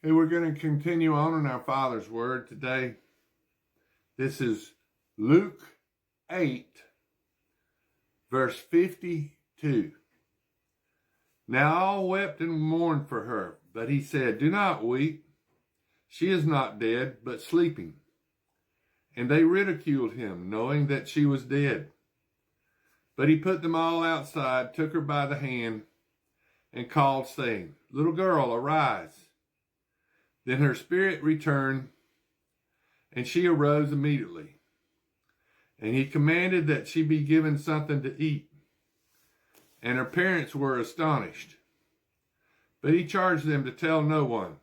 Hey, we're going to continue on in our Father's Word today. This is Luke 8, verse 52. Now all wept and mourned for her, but he said, "Do not weep. She is not dead, but sleeping." And they ridiculed him, knowing that she was dead. But he put them all outside, took her by the hand, and called, saying, "Little girl, arise." Then her spirit returned, and she arose immediately. And he commanded that she be given something to eat. And her parents were astonished. But he charged them to tell no one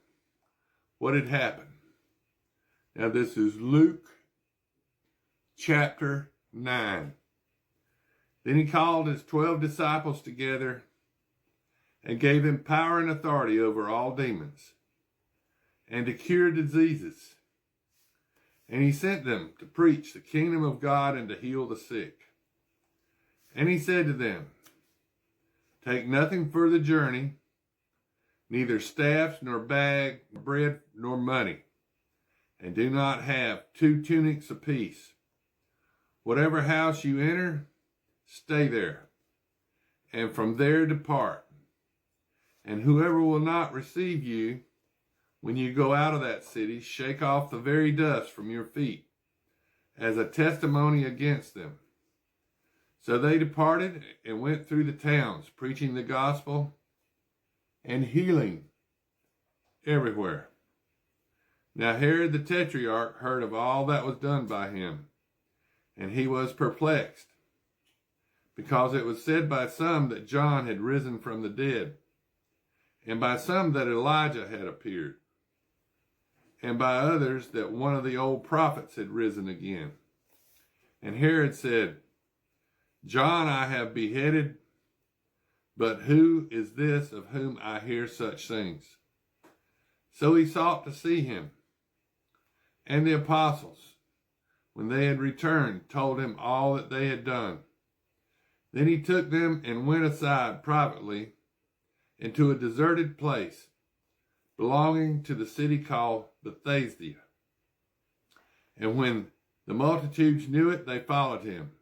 what had happened. Now this is Luke chapter 9. Then he called his 12 disciples together and gave them power and authority over all demons, and to cure diseases. And he sent them to preach the kingdom of God and to heal the sick. And he said to them, "Take nothing for the journey, neither staffs, nor bag, bread, nor money. And do not have 2 tunics apiece. Whatever house you enter, stay there, and from there depart. And whoever will not receive you, when you go out of that city, shake off the very dust from your feet as a testimony against them." So they departed and went through the towns, preaching the gospel and healing everywhere. Now Herod the Tetrarch heard of all that was done by him, and he was perplexed, because it was said by some that John had risen from the dead, and by some that Elijah had appeared, and by others that one of the old prophets had risen again. And Herod said, "John I have beheaded, but who is this of whom I hear such things?" So he sought to see him. And the apostles, when they had returned, told him all that they had done. Then he took them and went aside privately into a deserted place belonging to the city called Bethsaida. And when the multitudes knew it, they followed him.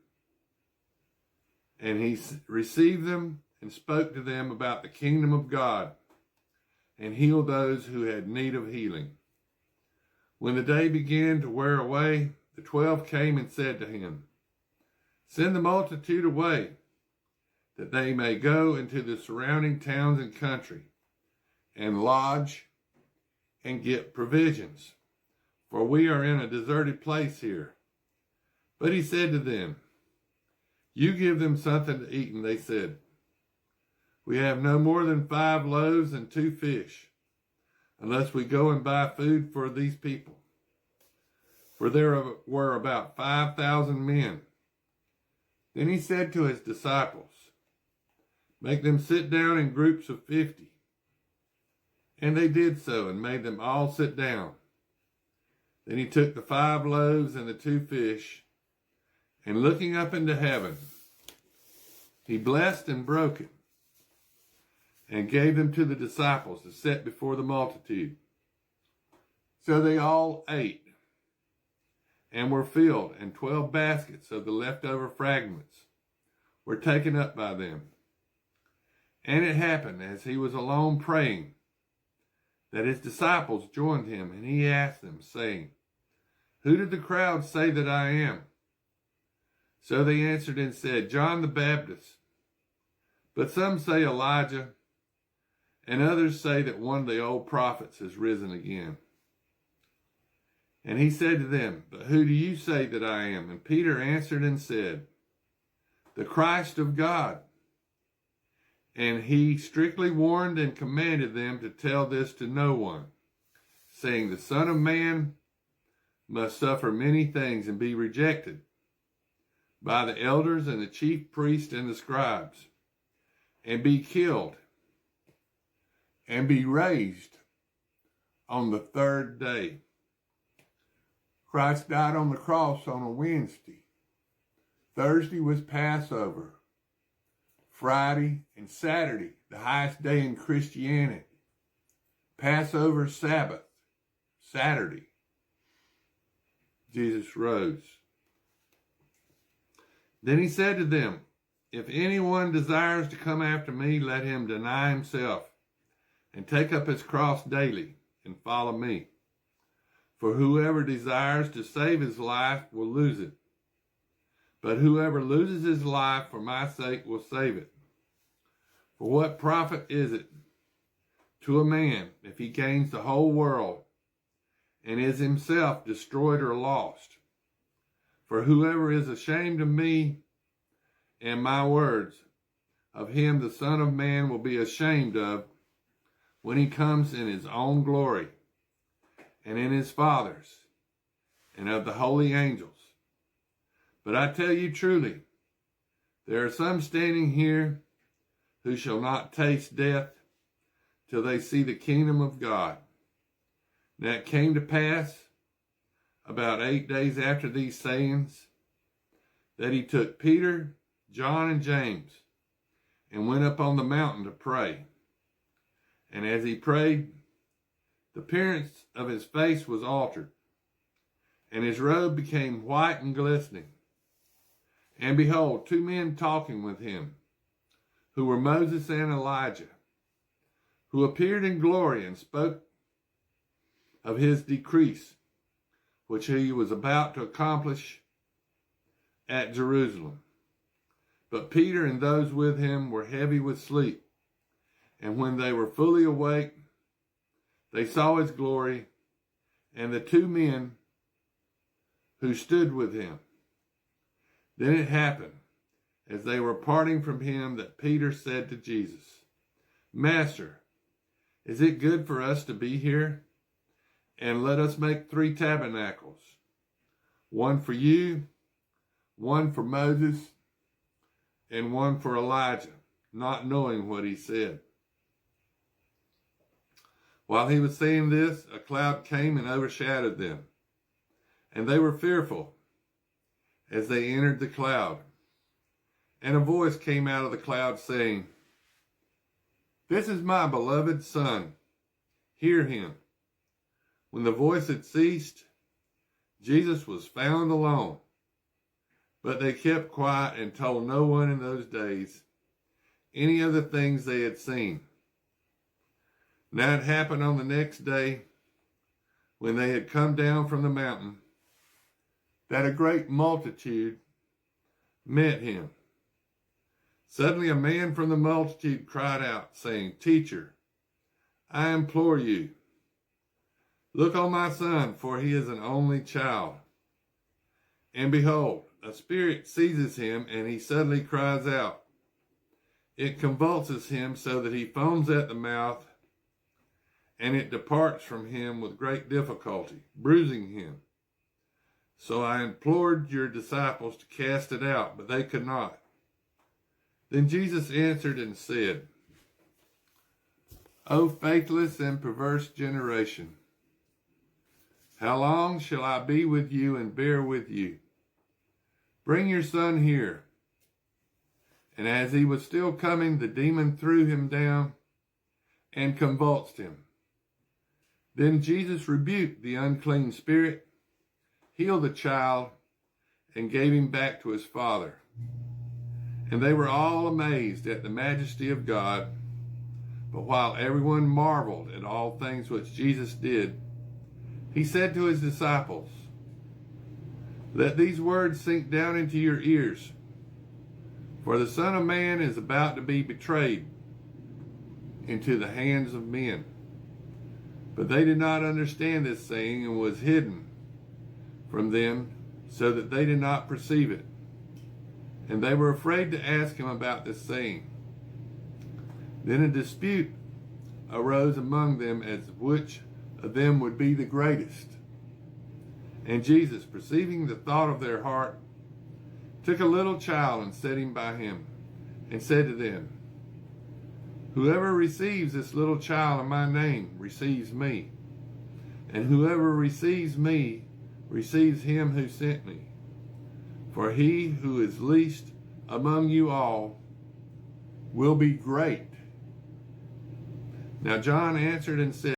And he received them and spoke to them about the kingdom of God, and healed those who had need of healing. When the day began to wear away, the 12 came and said to him, "Send the multitude away, that they may go into the surrounding towns and country, and lodge and get provisions, for we are in a deserted place here." But he said to them, "You give them something to eat." And they said, "We have no more than 5 loaves and 2 fish, unless we go and buy food for these people." For there were about 5,000 men. Then he said to his disciples, "Make them sit down in groups of 50. And they did so, and made them all sit down. Then he took the 5 loaves and the 2 fish, and looking up into heaven, he blessed and broke it, and gave them to the disciples to set before the multitude. So they all ate, and were filled, and 12 baskets of the leftover fragments were taken up by them. And it happened, as he was alone praying, that his disciples joined him, and he asked them, saying, "Who did the crowd say that I am?" So they answered and said, "John the Baptist. But some say Elijah, and others say that one of the old prophets has risen again." And he said to them, "But who do you say that I am?" And Peter answered and said, "The Christ of God." And he strictly warned and commanded them to tell this to no one, saying, "The Son of Man must suffer many things and be rejected by the elders and the chief priests and the scribes, and be killed, and be raised on the 3rd day." Christ died on the cross on a Wednesday. Thursday was Passover. Friday and Saturday, the highest day in Christianity, Passover Sabbath, Saturday, Jesus rose. Then he said to them, if anyone desires to come after me, let him deny himself and take up his cross daily and follow me. For whoever desires to save his life will lose it. But whoever loses his life for my sake will save it. For what profit is it to a man if he gains the whole world and is himself destroyed or lost? For whoever is ashamed of me and my words, of him the Son of Man will be ashamed of when he comes in his own glory and in his Father's and of the holy angels. But I tell you truly, there are some standing here who shall not taste death till they see the kingdom of God. Now it came to pass, about 8 days after these sayings, that he took Peter, John, and James, and went up on the mountain to pray. And as he prayed, the appearance of his face was altered, and his robe became white and glistening. And behold, 2 men talking with him, who were Moses and Elijah, who appeared in glory and spoke of his decrease, which he was about to accomplish at Jerusalem. But Peter and those with him were heavy with sleep. And when they were fully awake, they saw his glory and the 2 men who stood with him. Then it happened, as they were parting from him, that Peter said to Jesus, Master, is it good for us to be here? And let us make 3 tabernacles, one for you, one for Moses, and one for Elijah, not knowing what he said. While he was saying this, a cloud came and overshadowed them, and they were fearful as they entered the cloud. And a voice came out of the cloud saying, This is my beloved Son, hear him. When the voice had ceased, Jesus was found alone. But they kept quiet and told no one in those days any of the things they had seen. Now it happened on the next day, when they had come down from the mountain, that a great multitude met him. Suddenly a man from the multitude cried out, saying, Teacher, I implore you, look on my son, for he is an only child. And behold, a spirit seizes him, and he suddenly cries out. It convulses him so that he foams at the mouth, and it departs from him with great difficulty, bruising him. So I implored your disciples to cast it out, but they could not. Then Jesus answered and said, O faithless and perverse generation, how long shall I be with you and bear with you? Bring your son here. And as he was still coming, the demon threw him down and convulsed him. Then Jesus rebuked the unclean spirit, healed the child, and gave him back to his father. And they were all amazed at the majesty of God. But while everyone marveled at all things which Jesus did, he said to his disciples, Let these words sink down into your ears, for the Son of Man is about to be betrayed into the hands of men. But they did not understand this saying, and was hidden from them, so that they did not perceive it. And they were afraid to ask him about this saying. Then a dispute arose among them as which of them would be the greatest. And Jesus, perceiving the thought of their heart, took a little child and set him by him, and said to them, Whoever receives this little child in my name receives me, and whoever receives me receives him who sent me. For he who is least among you all will be great. Now John answered and said,